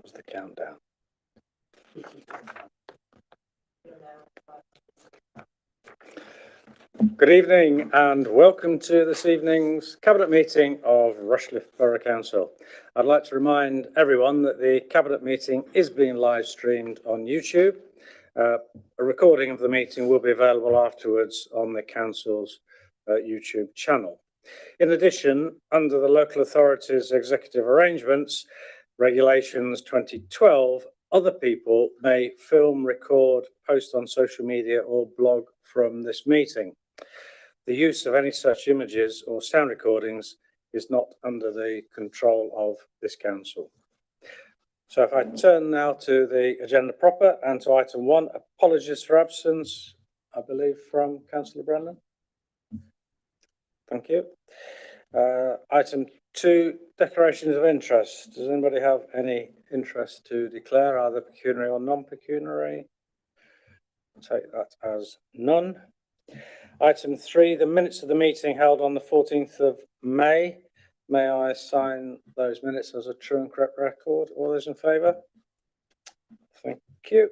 was the countdown. Good evening and welcome to this evening's Cabinet meeting of Rushcliffe Borough Council. I'd like to remind everyone that the Cabinet meeting is being live streamed on YouTube. A recording of the meeting will be available afterwards on the Council's YouTube channel. In addition, under the Local Authorities Executive Arrangements Regulations 2012, other people may film, record, post on social media or blog from this meeting. The use of any such images or sound recordings is not under the control of this council. So if I turn now to the agenda proper and to item 1, apologies for absence, I believe from Councillor Brennan. Thank you. Item 2, declarations of interest. Does anybody have any interest to declare, either pecuniary or non-pecuniary? I'll take that as none. Item 3, the minutes of the meeting held on the 14th of May. May I sign those minutes as a true and correct record? All those in favour? Thank you.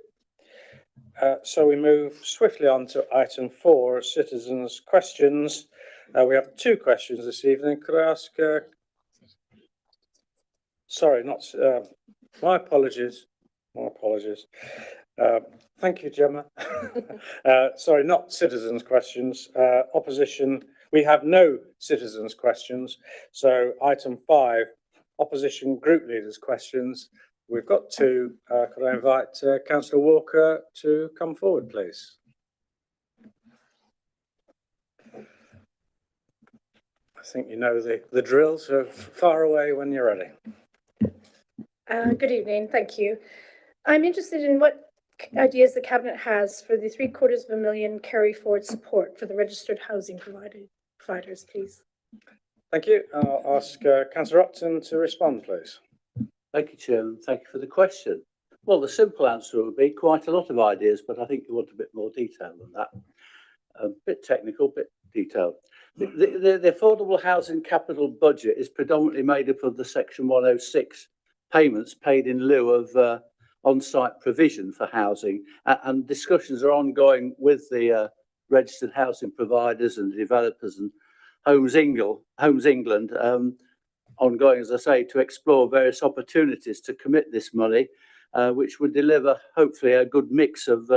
So we move swiftly on to item 4, citizens' questions. We have 2 questions this evening. Could I ask... sorry, not... my apologies. My apologies. Thank you, Gemma. Sorry, not citizens' questions. Opposition, we have no citizens' questions. So item 5, opposition group leaders' questions. We've got 2. Could I invite Councillor Walker to come forward, please? I think you know the drill, so far away when you're ready. Good evening, thank you. I'm interested in what ideas the Cabinet has for the £750,000 carry forward support for the registered housing providers, please. Thank you. I'll ask Councillor Upton to respond, please. Thank you, Chairman. Thank you for the question. Well, the simple answer would be quite a lot of ideas, but I think you want a bit more detail than that. A bit technical, bit detailed. The affordable housing capital budget is predominantly made up of the Section 106 payments paid in lieu of on-site provision for housing, and discussions are ongoing with the registered housing providers and developers and Homes England, ongoing, as I say, to explore various opportunities to commit this money, which would deliver hopefully a good mix of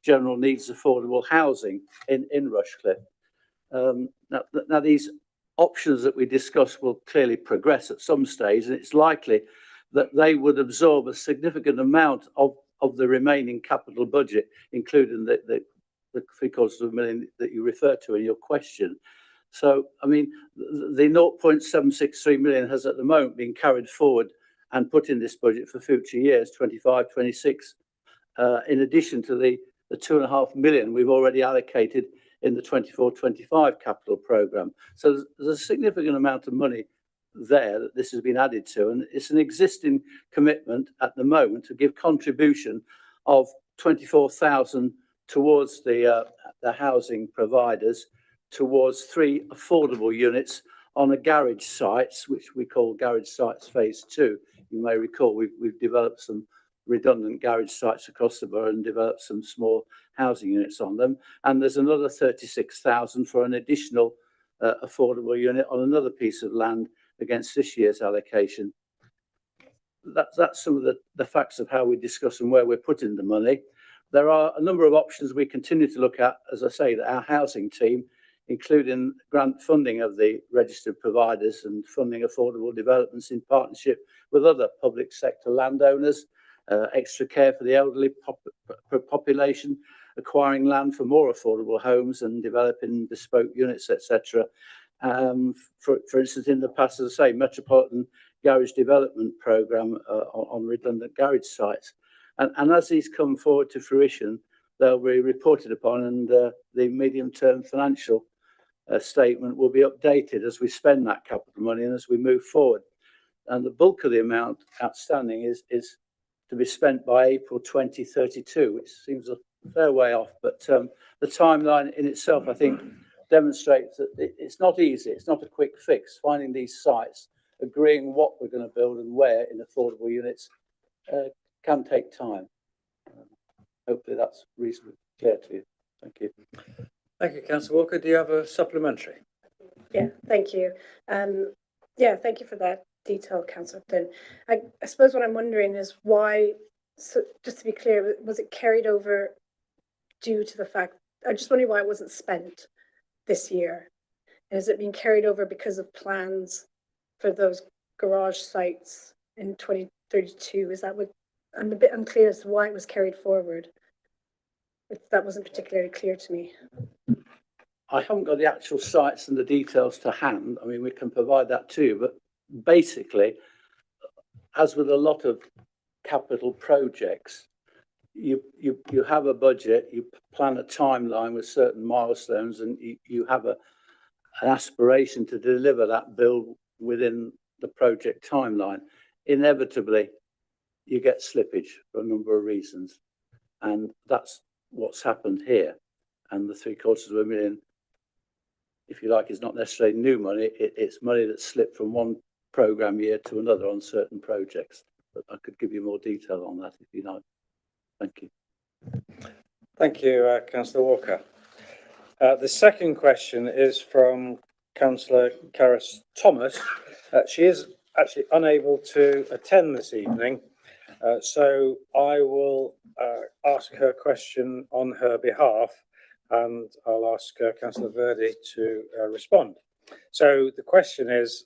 general needs affordable housing in Rushcliffe. Now these options that we discuss will clearly progress at some stage, and it's likely that they would absorb a significant amount of the remaining capital budget, including the £750,000 that you refer to in your question. So, I mean, the 0.763 million has at the moment been carried forward and put in this budget for future years, 25, 26, in addition to the 2.5 million we've already allocated in the 24-25 capital programme. So there's a significant amount of money there that this has been added to, and it's an existing commitment at the moment to give contribution of 24,000 towards the housing providers, towards 3 affordable units on a garage sites, which we call garage sites phase 2. You may recall we've developed some redundant garage sites across the borough and developed some small housing units on them, and there's another 36,000 for an additional affordable unit on another piece of land against this year's allocation. That's some of the facts of how we discuss and where we're putting the money. There are a number of options we continue to look at, as I say, that our housing team, including grant funding of the registered providers and funding affordable developments in partnership with other public sector landowners, extra care for the elderly population, acquiring land for more affordable homes and developing bespoke units, etc. For instance, in the past, as I say, Metropolitan Garage Development Programme on redundant garage sites. And as these come forward to fruition, they'll be reported upon, and the medium-term financial statement will be updated as we spend that capital money and as we move forward. And the bulk of the amount outstanding is to be spent by April 2032, which seems a fair way off. But the timeline in itself, I think, demonstrates that it's not easy. It's not a quick fix. Finding these sites, agreeing what we're going to build and where in affordable units can take time. Hopefully that's reasonably clear to you. Thank you. Thank you, Councillor Walker. Do you have a supplementary? Yeah, thank you. Yeah, thank you for that detail, Councillor Flynn. I suppose what I'm wondering is why, so just to be clear, was it carried over due to the fact, I'm just wondering why it wasn't spent this year? And is it being carried over because of plans for those garage sites in 2032? Is that what, I'm a bit unclear as to why it was carried forward. That wasn't particularly clear to me. I haven't got the actual sites and the details to hand. I mean, we can provide that too, but basically, as with a lot of capital projects, you have a budget, you plan a timeline with certain milestones, and you have an aspiration to deliver that bill within the project timeline. Inevitably, you get slippage for a number of reasons, and that's what's happened here. And the £750,000, if you like, is not necessarily new money. It's money that's slipped from one programme year to another on certain projects. But I could give you more detail on that if you like. Thank you. Thank you, Councillor Walker. The second question is from Councillor Caris Thomas. She is actually unable to attend this evening, so I will ask her question on her behalf, and I'll ask Councillor Verdi to respond. So the question is,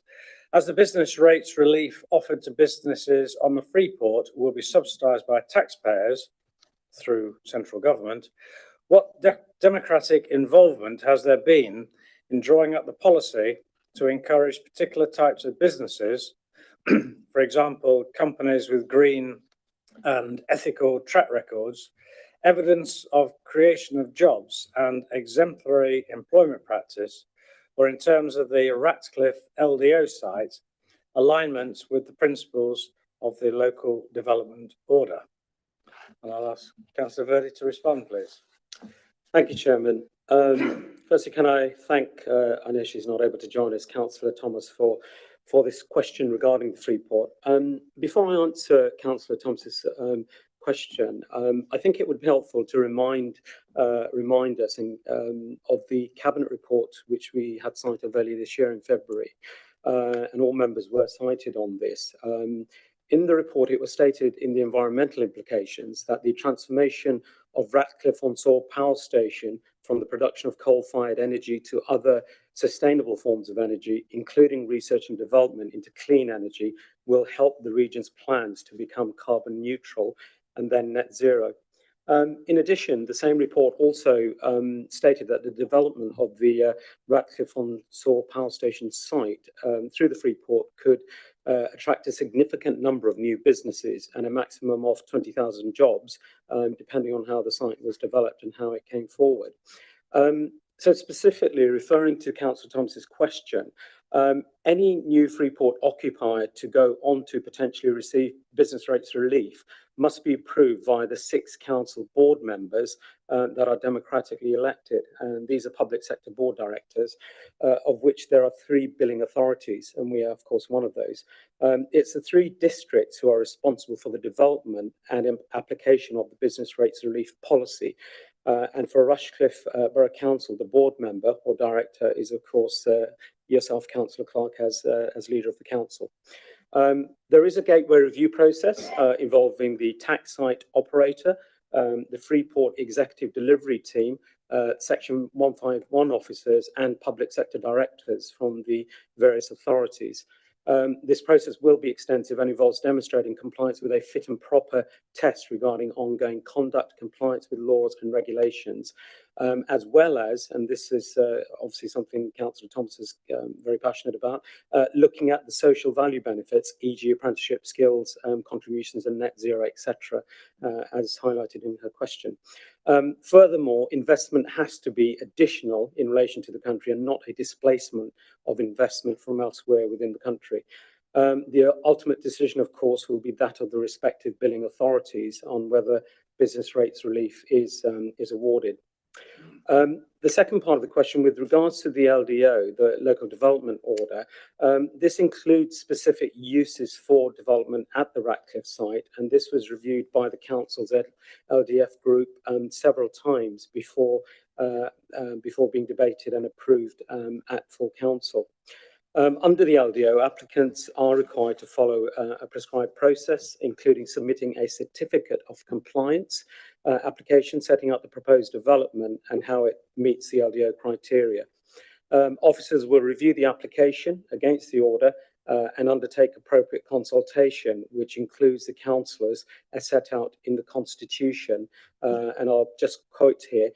as the business rates relief offered to businesses on the Freeport will be subsidised by taxpayers through central government, what democratic involvement has there been in drawing up the policy to encourage particular types of businesses, for example, companies with green and ethical track records, evidence of creation of jobs and exemplary employment practice, or in terms of the Rushcliffe LDO site, alignment with the principles of the local development order? And I'll ask Councillor Verdi to respond, please. Thank you, Chairman. Firstly, can I thank, I know she's not able to join us, Councillor Thomas, for this question regarding the Freeport. Before I answer Councillor Thomas's question, I think it would be helpful to remind us of the Cabinet report which we had sight of earlier this year in February, and all members were cited on this. In the report, it was stated in the environmental implications that the transformation of Rushcliffe-on-Soar Power Station from the production of coal-fired energy to other sustainable forms of energy, including research and development into clean energy, will help the region's plans to become carbon neutral and then net zero. In addition, the same report also stated that the development of the Rushcliffe-on-Soar Power Station site through the Freeport could attract a significant number of new businesses and a maximum of 20,000 jobs, depending on how the site was developed and how it came forward. So specifically referring to Councillor Thomas's question, any new Freeport occupier to go on to potentially receive business rates relief must be approved via the 6 council board members that are democratically elected. And these are public sector board directors, of which there are 3 billing authorities, and we are, of course, one of those. It's the 3 districts who are responsible for the development and application of the business rates relief policy. And for Rushcliffe Borough Council, the board member or director is, of course, yourself, Councillor Clark, as leader of the council. There is a gateway review process involving the tax site operator, the Freeport Executive Delivery Team, Section 151 officers and public sector directors from the various authorities. This process will be extensive and involves demonstrating compliance with a fit and proper test regarding ongoing conduct, compliance with laws and regulations, as well as, and this is obviously something Councillor Thomas is very passionate about, looking at the social value benefits, e.g. apprenticeship skills, contributions and net zero, etc., as highlighted in her question. Furthermore, investment has to be additional in relation to the country and not a displacement of investment from elsewhere within the country. The ultimate decision, of course, will be that of the respective billing authorities on whether business rates relief is awarded. The second part of the question, with regards to the LDO, the local development order, this includes specific uses for development at the Rushcliffe site, and this was reviewed by the council's LDF group several times before being debated and approved at full council. Under the LDO, applicants are required to follow a prescribed process, including submitting a certificate of compliance application setting out the proposed development and how it meets the LDO criteria. Officers will review the application against the order and undertake appropriate consultation, which includes the councillors as set out in the Constitution. And I'll just quote here,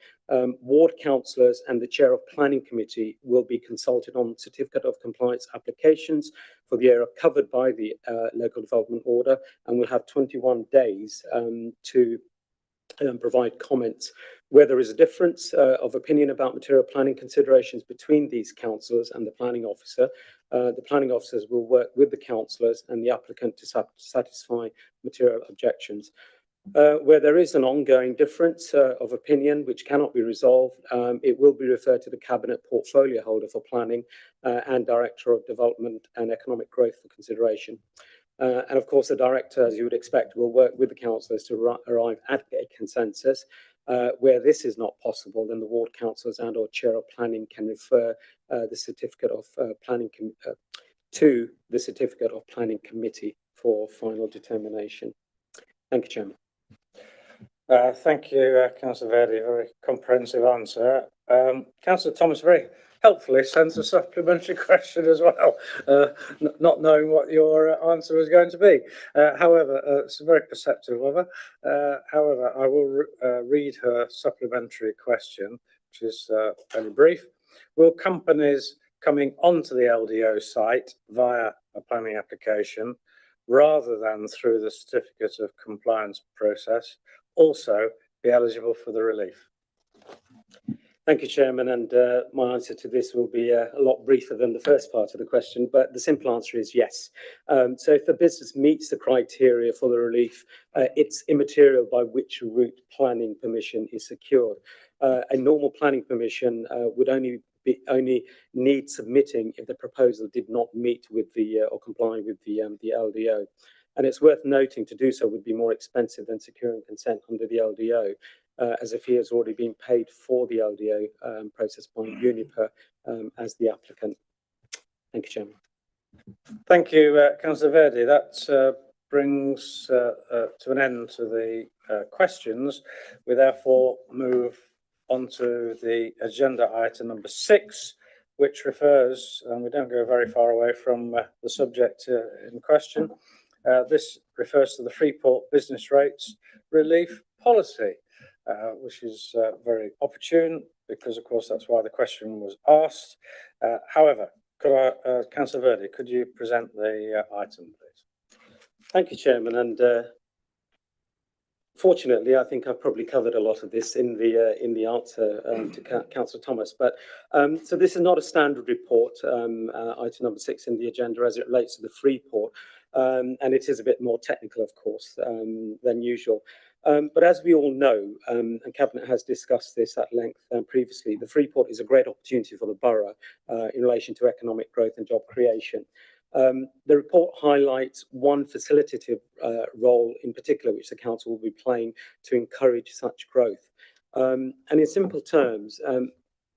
ward councillors and the chair of planning committee will be consulted on certificate of compliance applications for the area covered by the local development order, and will have 21 days to provide comments. Where there is a difference of opinion about material planning considerations between these councillors and the planning officers will work with the councillors and the applicant to satisfy material objections. Where there is an ongoing difference of opinion which cannot be resolved, it will be referred to the Cabinet portfolio holder for planning and Director of Development and Economic Growth for consideration. And of course, the director, as you would expect, will work with the councillors to arrive at a consensus. Where this is not possible, then the ward councillors and or chair of planning can refer the certificate of planning to the certificate of planning committee for final determination. Thank you, Chairman. Thank you, Councillor Verdi. Very comprehensive answer. Councillor Thomas very helpfully sends a supplementary question as well, not knowing what your answer was going to be. However, it's very perceptive of her. However, I will read her supplementary question, which is fairly brief. Will companies coming onto the LDO site via a planning application rather than through the certificate of compliance process also be eligible for the relief? Thank you, Chairman, and my answer to this will be a lot briefer than the first part of the question, but the simple answer is yes. So if the business meets the criteria for the relief, it's immaterial by which route planning permission is secured. A normal planning permission would only need submitting if the proposal did not meet with the or comply with the LDO. And it's worth noting to do so would be more expensive than securing consent under the LDO, as a fee has already been paid for the LDO process by Uniper as the applicant. Thank you, Chairman. Thank you, Councillor Verdi. That brings to an end to the questions. We therefore move on to the agenda item number 6, which refers, and we don't go very far away from the subject in question. This refers to the Freeport business rates relief policy, which is very opportune because, of course, that's why the question was asked. However, Councillor Verdi, could you present the item, please? Thank you, Chairman. And fortunately, I think I've probably covered a lot of this in the answer to Councillor Thomas. But so this is not a standard report, item number 6 in the agenda as it relates to the Freeport. And it is a bit more technical, of course, than usual. But as we all know, and Cabinet has discussed this at length previously, the Freeport is a great opportunity for the borough in relation to economic growth and job creation. The report highlights one facilitative role in particular, which the council will be playing to encourage such growth. And in simple terms,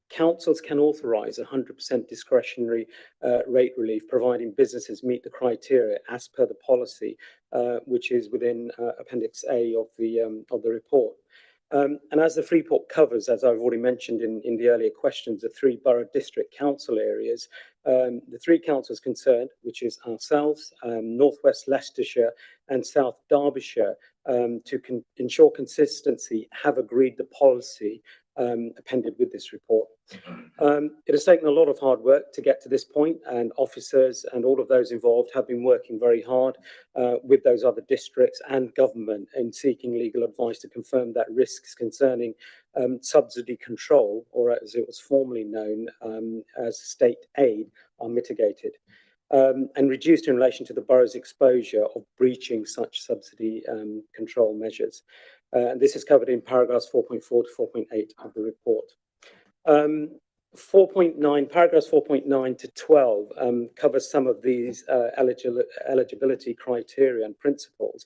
councils can authorise 100% discretionary rate relief, providing businesses meet the criteria as per the policy, which is within Appendix A of the report. And as the Freeport covers, as I've already mentioned in the earlier questions, the 3 borough district council areas, the 3 councils concerned, which is ourselves, North West Leicestershire and South Derbyshire, to ensure consistency, have agreed the policy appended with this report. It has taken a lot of hard work to get to this point, and officers and all of those involved have been working very hard with those other districts and government in seeking legal advice to confirm that risks concerning subsidy control, or as it was formerly known as state aid, are mitigated and reduced in relation to the borough's exposure of breaching such subsidy control measures. And this is covered in paragraphs 4.4 to 4.8 of the report. paragraphs 4.9 to 12 covers some of these eligibility criteria and principles.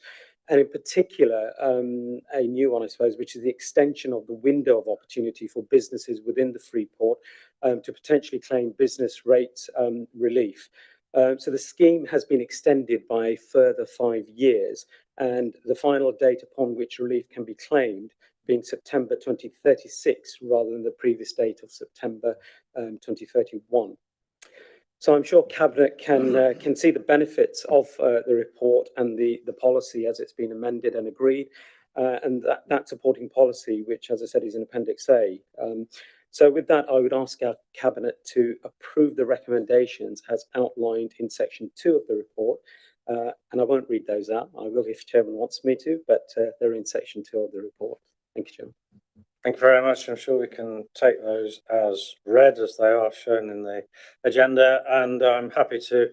And in particular, a new one, I suppose, which is the extension of the window of opportunity for businesses within the Freeport to potentially claim business rates relief. So the scheme has been extended by a further 5 years, and the final date upon which relief can be claimed being September 2036 rather than the previous date of September 2031. So I'm sure Cabinet can see the benefits of the report and the policy as it's been amended and agreed, and that supporting policy, which, as I said, is in Appendix A. So with that, I would ask our Cabinet to approve the recommendations as outlined in Section 2 of the report. And I won't read those out. I will if Chairman wants me to, but they're in Section 2 of the report. Thank you, Chairman. Thank you very much. I'm sure we can take those as read as they are shown in the agenda, and I'm happy to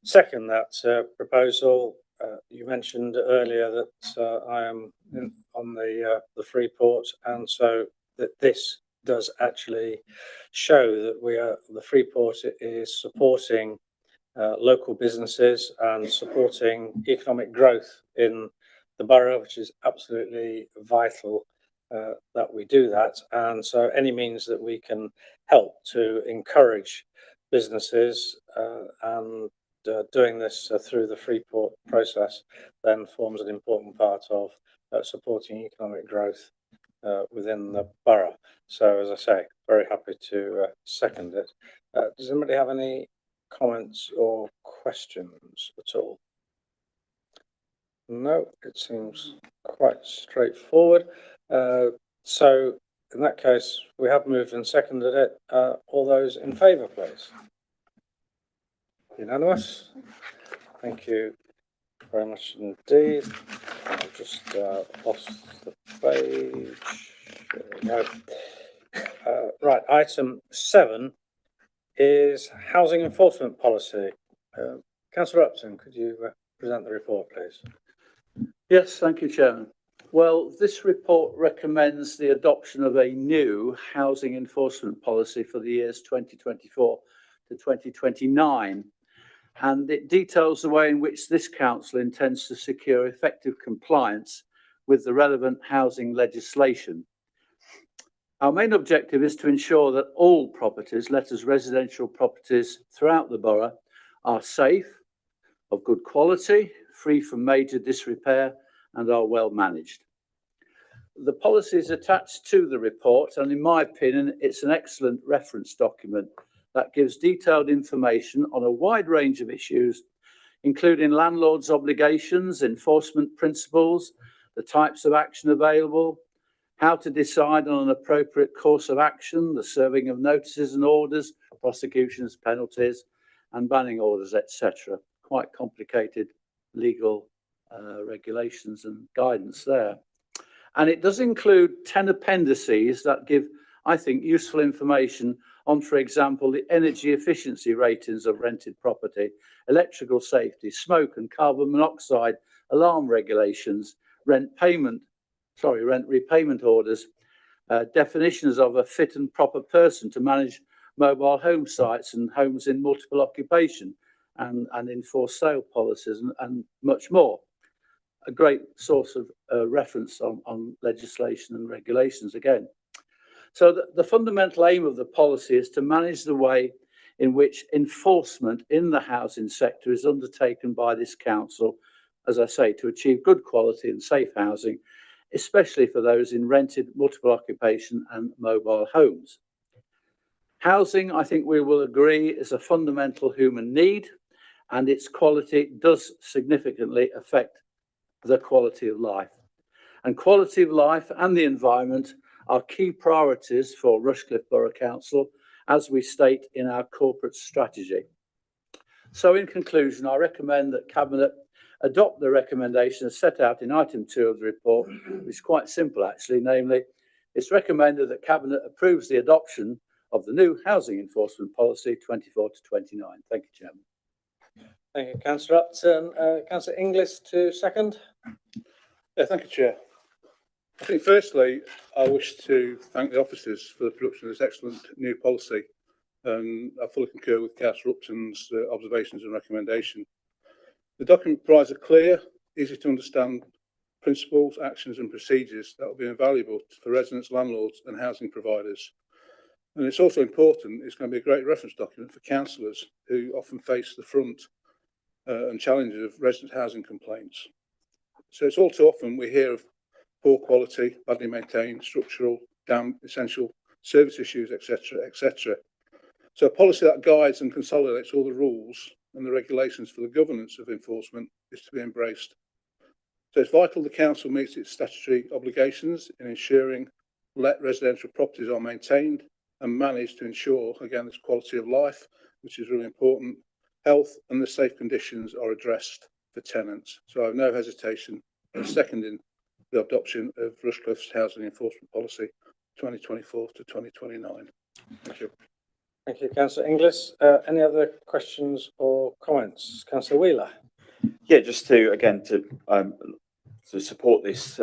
second that proposal. You mentioned earlier that I am on the Freeport, and so that this does actually show that the Freeport is supporting local businesses and supporting economic growth in the borough, which is absolutely vital that we do that. And so any means that we can help to encourage businesses and doing this through the Freeport process then forms an important part of supporting economic growth within the borough. So as I say, very happy to second it. Does anybody have any comments or questions at all? No, it seems quite straightforward. So in that case, we have moved and seconded it. All those in favour, please. Unanimous. Thank you very much indeed. I've just lost the page. There we go. Right, item 7 is housing enforcement policy. Councillor Upton, could you present the report, please? Yes, thank you, Chairman. Well, this report recommends the adoption of a new housing enforcement policy for the years 2024 to 2029. And it details the way in which this council intends to secure effective compliance with the relevant housing legislation. Our main objective is to ensure that all properties, let us residential properties throughout the borough, are safe, of good quality, free from major disrepair, and are well managed. The policy is attached to the report, and in my opinion, it's an excellent reference document that gives detailed information on a wide range of issues, including landlords' obligations, enforcement principles, the types of action available, how to decide on an appropriate course of action, the serving of notices and orders, prosecutions, penalties, and banning orders, etc. Quite complicated legal regulations and guidance there. And it does include 10 appendices that give, I think, useful information on, for example, the energy efficiency ratings of rented property, electrical safety, smoke and carbon monoxide alarm regulations, rent repayment orders, definitions of a fit and proper person to manage mobile home sites and homes in multiple occupation, and enforce sale policies and much more. A great source of reference on legislation and regulations again. So the fundamental aim of the policy is to manage the way in which enforcement in the housing sector is undertaken by this council, as I say, to achieve good quality and safe housing, especially for those in rented, multiple occupation and mobile homes. Housing, I think we will agree, is a fundamental human need, and its quality does significantly affect the quality of life. And quality of life and the environment are key priorities for Rushcliffe Borough Council, as we state in our corporate strategy. So in conclusion, I recommend that Cabinet adopt the recommendations set out in item 2 of the report, which is quite simple actually, namely, it's recommended that Cabinet approves the adoption of the new housing enforcement policy 24 to 29. Thank you, Chairman. Thank you, Councillor Upton. Councillor Inglis to second. Yeah, thank you, Chair. I think firstly, I wish to thank the officers for the production of this excellent new policy. And I fully concur with Councillor Upton's observations and recommendation. The document provides a clear, easy to understand principles, actions and procedures that will be invaluable for residents, landlords and housing providers. And it's also important, it's going to be a great reference document for councillors who often face the front and challenges of resident housing complaints. So it's all too often we hear of poor quality, badly maintained, structural, damp, essential service issues, etc., etc. So a policy that guides and consolidates all the rules and the regulations for the governance of enforcement is to be embraced. So it's vital the council meets its statutory obligations in ensuring let residential properties are maintained and managed to ensure, again, this quality of life, which is really important, health and the safe conditions are addressed for tenants. So I have no hesitation in seconding the adoption of Rushcliffe's housing enforcement policy 2024 to 2029. Thank you. Thank you, Councillor Inglis. Any other questions or comments? Councillor Wheeler. Yeah, just to again to support this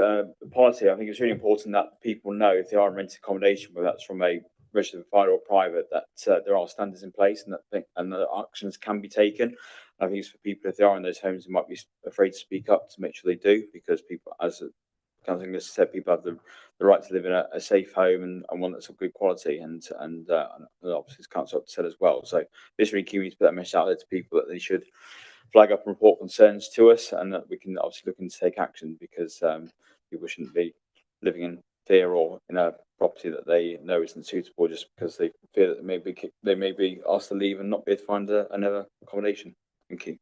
policy, I think it's really important that people know if they are in rented accommodation, whether that's from a registered provider or private, that there are standards in place and that actions can be taken. I think it's for people if they are in those homes who might be afraid to speak up to make sure they do, because people, as Councillor Inglis said, people have the right to live in a safe home and one that's of good quality, and obviously as Councillor said as well. So this really key to put that message out there to people that they should flag up and report concerns to us, and that we can obviously look into take action, because people shouldn't be living in fear or in a property that they know isn't suitable just because they fear that they may be asked to leave and not be able to find another accommodation. Thank you.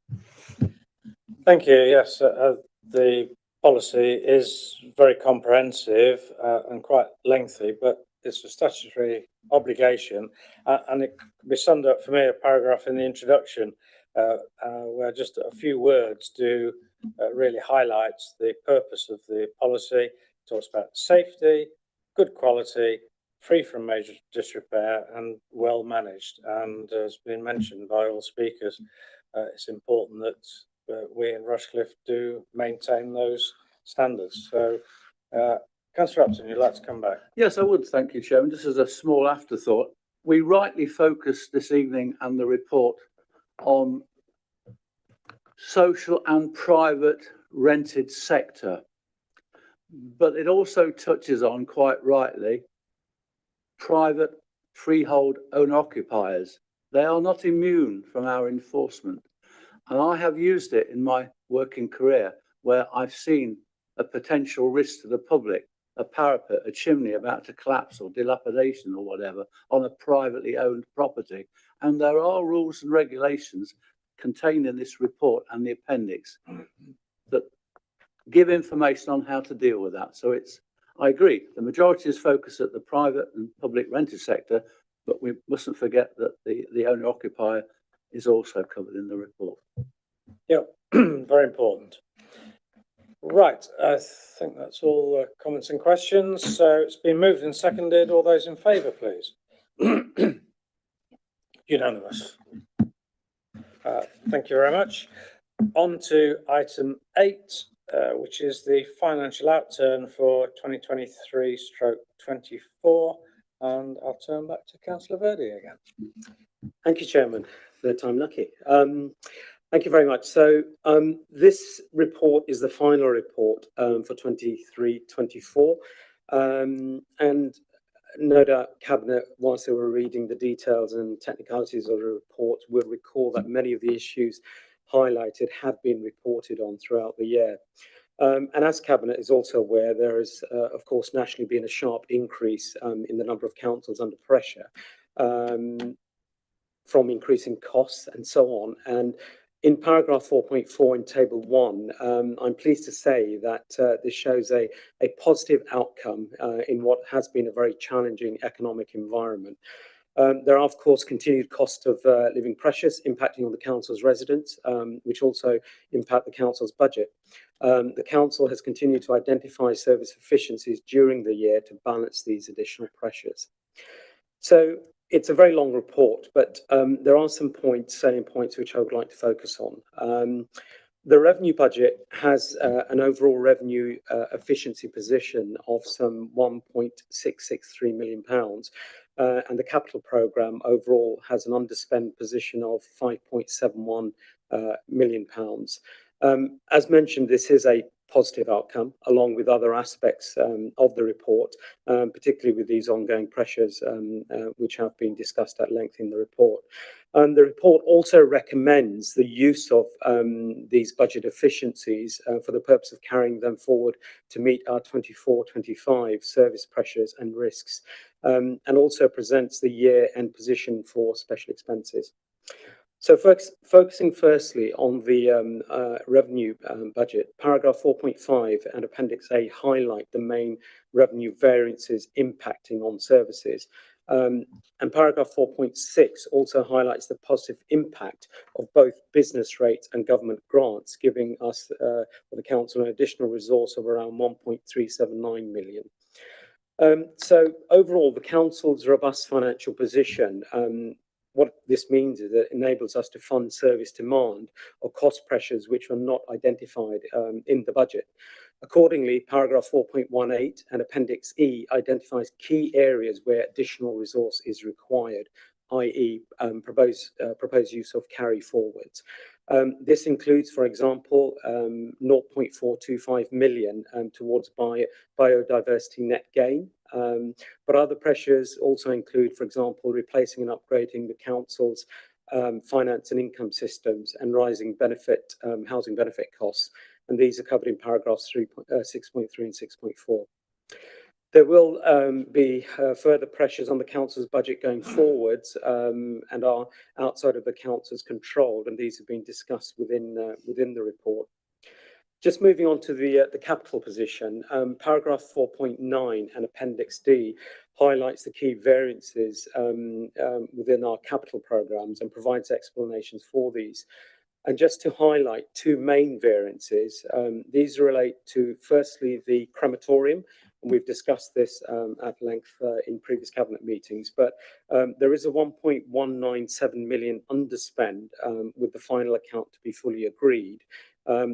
Thank you. Yes, the policy is very comprehensive and quite lengthy, but it's a statutory obligation, and it can be summed up for me a paragraph in the introduction where just a few words do really highlights the purpose of the policy. It talks about safety, good quality, free from major disrepair and well managed. And as been mentioned by all speakers, it's important that we in Rushcliffe do maintain those standards. So, Councillor Upton, you'd like to come back? Yes, I would. Thank you, Chairman. Just as a small afterthought, we rightly focus this evening and the report on social and private rented sector, but it also touches on, quite rightly, private freehold owner occupiers. They are not immune from our enforcement, and I have used it in my working career where I've seen a potential risk to the public, a parapet, a chimney about to collapse or dilapidation or whatever on a privately owned property. And there are rules and regulations contained in this report and the appendix that give information on how to deal with that. So I agree, the majority is focused at the private and public rented sector, but we mustn't forget that the owner occupier is also covered in the report. Yeah, very important. Right, I think that's all comments and questions. So it's been moved and seconded. All those in favour, please. Unanimous. Thank you very much. On to item 8, which is the financial outturn for 2023/24. And I'll turn back to Councillor Verdi again. Thank you, Chairman. Third time lucky. Thank you very much. So this report is the final report for 23/24. And no doubt Cabinet, whilst they were reading the details and technicalities of the report, will recall that many of the issues highlighted have been reported on throughout the year. And as Cabinet is also aware, there has, of course, nationally been a sharp increase in the number of councils under pressure from increasing costs and so on. And in paragraph 4.4 in table 1, I'm pleased to say that this shows a positive outcome in what has been a very challenging economic environment. There are, of course, continued cost of living pressures impacting on the council's residents, which also impact the council's budget. The council has continued to identify service efficiencies during the year to balance these additional pressures. So it's a very long report, but there are some salient points which I would like to focus on. The revenue budget has an overall revenue efficiency position of some £1.663 million, and the capital programme overall has an underspend position of £5.71 million. As mentioned, this is a positive outcome, along with other aspects of the report, particularly with these ongoing pressures which have been discussed at length in the report. The report also recommends the use of these budget efficiencies for the purpose of carrying them forward to meet our 24-25 service pressures and risks, and also presents the year-end position for special expenses. So focusing firstly on the revenue budget, paragraph 4.5 and Appendix A highlight the main revenue variances impacting on services. And paragraph 4.6 also highlights the positive impact of both business rates and government grants, giving us, or the council, an additional resource of around 1.379 million. So overall, the council's robust financial position, what this means is that it enables us to fund service demand or cost pressures which were not identified in the budget. Accordingly, paragraph 4.18 and Appendix E identifies key areas where additional resource is required, i.e. proposed use of carry forwards. This includes, for example, 0.425 million towards biodiversity net gain. But other pressures also include, for example, replacing and upgrading the council's finance and income systems and rising housing benefit costs. And these are covered in paragraphs 6.3 and 6.4. There will be further pressures on the council's budget going forwards and are outside of the council's control, and these have been discussed within the report. Just moving on to the capital position, paragraph 4.9 and Appendix D highlights the key variances within our capital programmes and provides explanations for these. And just to highlight two main variances, these relate to, firstly, the crematorium. We've discussed this at length in previous cabinet meetings, but there is a 1.197 million underspend with the final account to be fully agreed.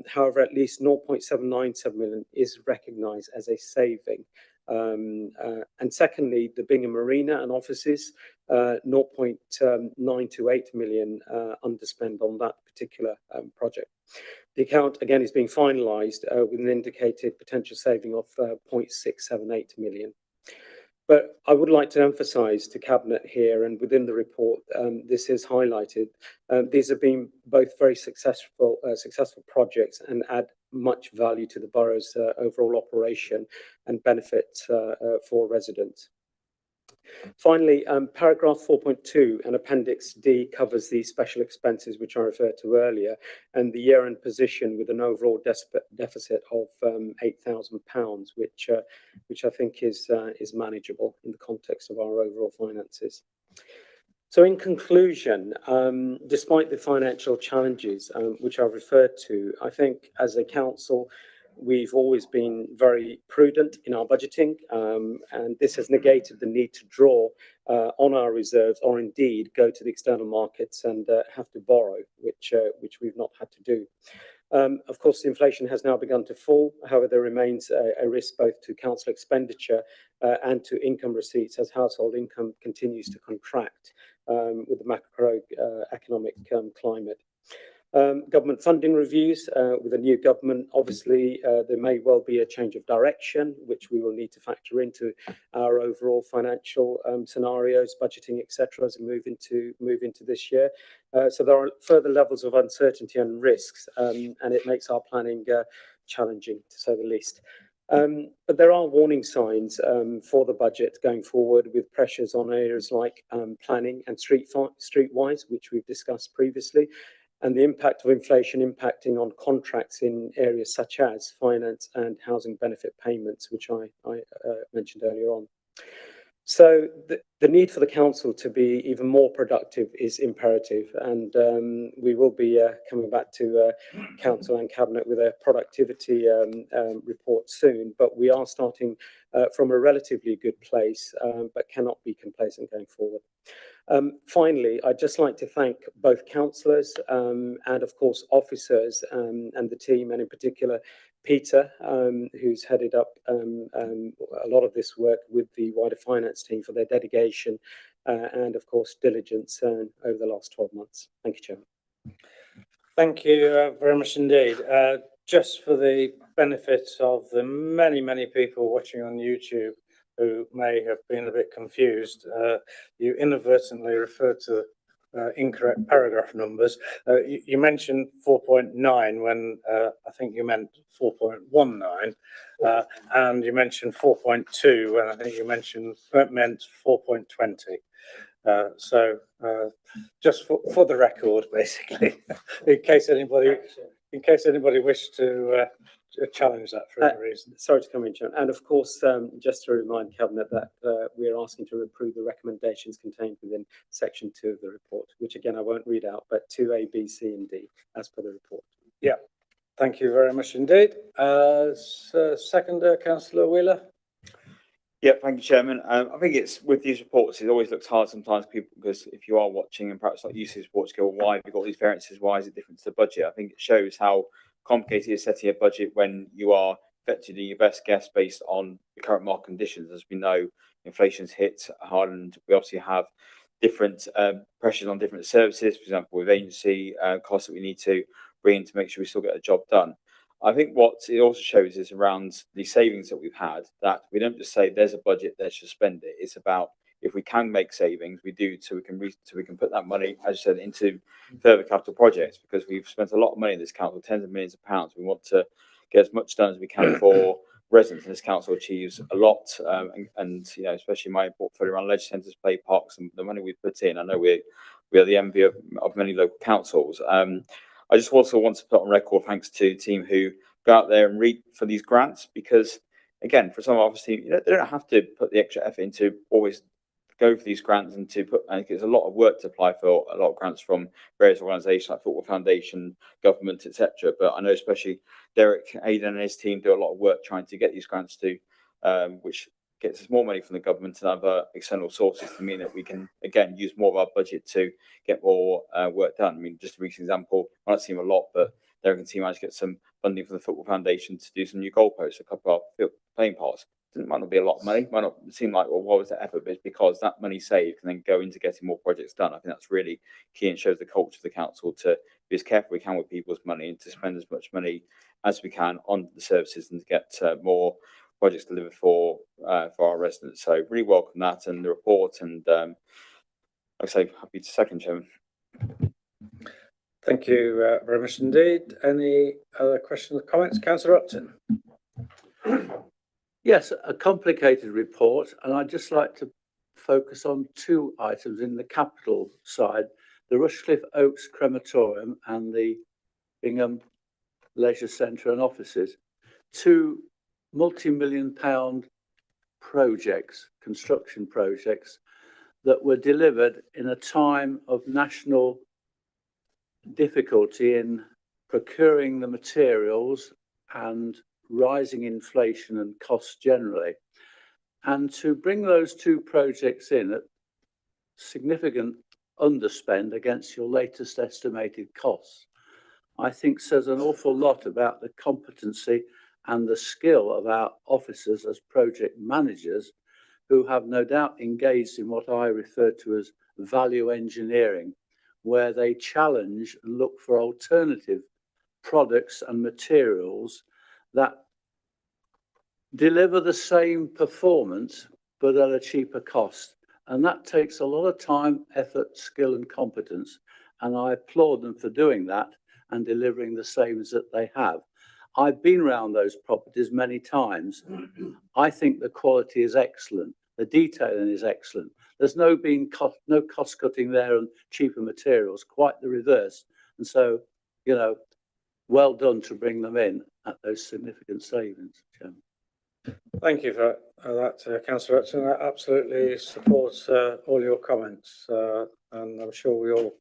However, at least 0.797 million is recognised as a saving. And secondly, the Bingham Marina and offices, 0.928 million underspend on that particular project. The account, again, is being finalised with an indicated potential saving of 0.678 million. But I would like to emphasise to Cabinet here and within the report, this is highlighted. These have been both very successful projects and add much value to the borough's overall operation and benefits for residents. Finally, paragraph 4.2 and Appendix D covers the special expenses which I referred to earlier, and the year-end position with an overall deficit of £8,000, which I think is manageable in the context of our overall finances. So in conclusion, despite the financial challenges which I've referred to, I think as a council, we've always been very prudent in our budgeting, and this has negated the need to draw on our reserves or indeed go to the external markets and have to borrow, which we've not had to do. Of course, inflation has now begun to fall. However, there remains a risk both to council expenditure and to income receipts as household income continues to contract with the macroeconomic climate. Government funding reviews with a new government, obviously there may well be a change of direction, which we will need to factor into our overall financial scenarios, budgeting, etc., as we move into this year. So there are further levels of uncertainty and risks, and it makes our planning challenging, to say the least. But there are warning signs for the budget going forward, with pressures on areas like planning and streetwise, which we've discussed previously, and the impact of inflation impacting on contracts in areas such as finance and housing benefit payments, which I mentioned earlier on. So the need for the council to be even more productive is imperative, and we will be coming back to council and cabinet with a productivity report soon, but we are starting from a relatively good place, but cannot be complacent going forward. Finally, I'd just like to thank both councillors and, of course, officers and the team, and in particular, Peter, who's headed up a lot of this work with the wider finance team for their dedication and, of course, diligence over the last 12 months. Thank you, Chairman. Thank you very much indeed. Just for the benefit of the many people watching on YouTube who may have been a bit confused, you inadvertently referred to incorrect paragraph numbers. You mentioned 4.9 when I think you meant 4.19, and you mentioned 4.2 when I think you meant 4.20. So just for the record, basically, in case anybody wished to challenge that for any reason. Sorry to come in, Chairman. And of course, just to remind Cabinet that we are asking to approve the recommendations contained within section 2 of the report, which again I won't read out, but 2A, B, C, and D as per the report. Yeah, thank you very much indeed. Seconder, Councillor Wheeler. Yeah, thank you, Chairman. I think it's with these reports, it always looks hard sometimes, people, because if you are watching and perhaps not used to these reports, go, why have you got these variances? Why is it different to the budget? I think it shows how complicated it is setting a budget when you are effectively your best guess based on the current market conditions. As we know, inflation's hit hard, and we obviously have different pressures on different services, for example, with agency costs that we need to bring in to make sure we still get the job done. I think what it also shows is around the savings that we've had, that we don't just say there's a budget, let's just spend it. It's about if we can make savings, we do, so we can put that money, as I said, into further capital projects, because we've spent a lot of money in this council, tens of millions of pounds. We want to get as much done as we can for residents, and this council achieves a lot. And you know, especially my portfolio around leisure centres, play parks, and the money we've put in. I know we are the envy of many local councils. I just also want to put on record thanks to the team who go out there and read for these grants, because again, for some obviously, you know, they don't have to put the extra effort into always go for these grants and to put, and it's a lot of work to apply for a lot of grants from various organisations like Football Foundation, government, etc. But I know especially Derek Hayden and his team do a lot of work trying to get these grants to, which gets us more money from the government and other external sources to mean that we can again use more of our budget to get more work done. I mean, just a recent example, might not seem a lot, but Derek and team managed to get some funding from the Football Foundation to do some new goalposts, a couple of our playing parts. It might not be a lot of money, might not seem like, well, what was the effort? But it's because that money saved can then go into getting more projects done. I think that's really key and shows the culture of the council to be as careful we can with people's money and to spend as much money as we can on the services and to get more projects delivered for our residents. So really welcome that and the report, and like I say, happy to second, Chairman. Thank you very much indeed. Any other questions or comments? Councillor Upton. Yes, a complicated report, and I'd just like to focus on two items in the capital side: the Rushcliffe Oaks crematorium and the Bingham Leisure Centre and offices. Two multi-million-pound projects, construction projects, that were delivered in a time of national difficulty in procuring the materials and rising inflation and costs generally. And to bring those two projects in at significant underspend against your latest estimated costs, I think says an awful lot about the competency and the skill of our officers as project managers, who have no doubt engaged in what I refer to as value engineering, where they challenge and look for alternative products and materials that deliver the same performance but at a cheaper cost. And that takes a lot of time, effort, skill and competence, and I applaud them for doing that and delivering the savings that they have. I've been around those properties many times. I think the quality is excellent. The detailing is excellent. There's no cost cutting there and cheaper materials, quite the reverse. And so, you know, well done to bring them in at those significant savings, Chairman. Thank you for that, Councillor Upton. I absolutely support all your comments, and I'm sure we all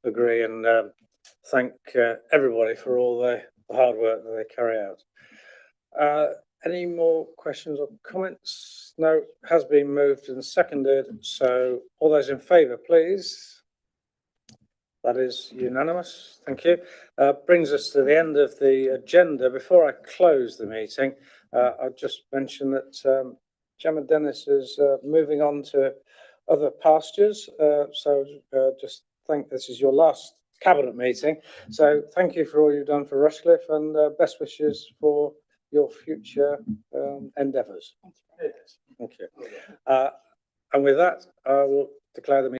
agree, and thank everybody for all the hard work that they carry out. Any more questions or comments? No, has been moved and seconded. So all those in favour, please. That is unanimous. Thank you. Brings us to the end of the agenda. Before I close the meeting, I'll just mention that Gemma Dennis is moving on to other pastures. Just think this is your last cabinet meeting. So thank you for all you've done for Rushcliffe, and best wishes for your future endeavours. Thank you. And with that, I will declare the meeting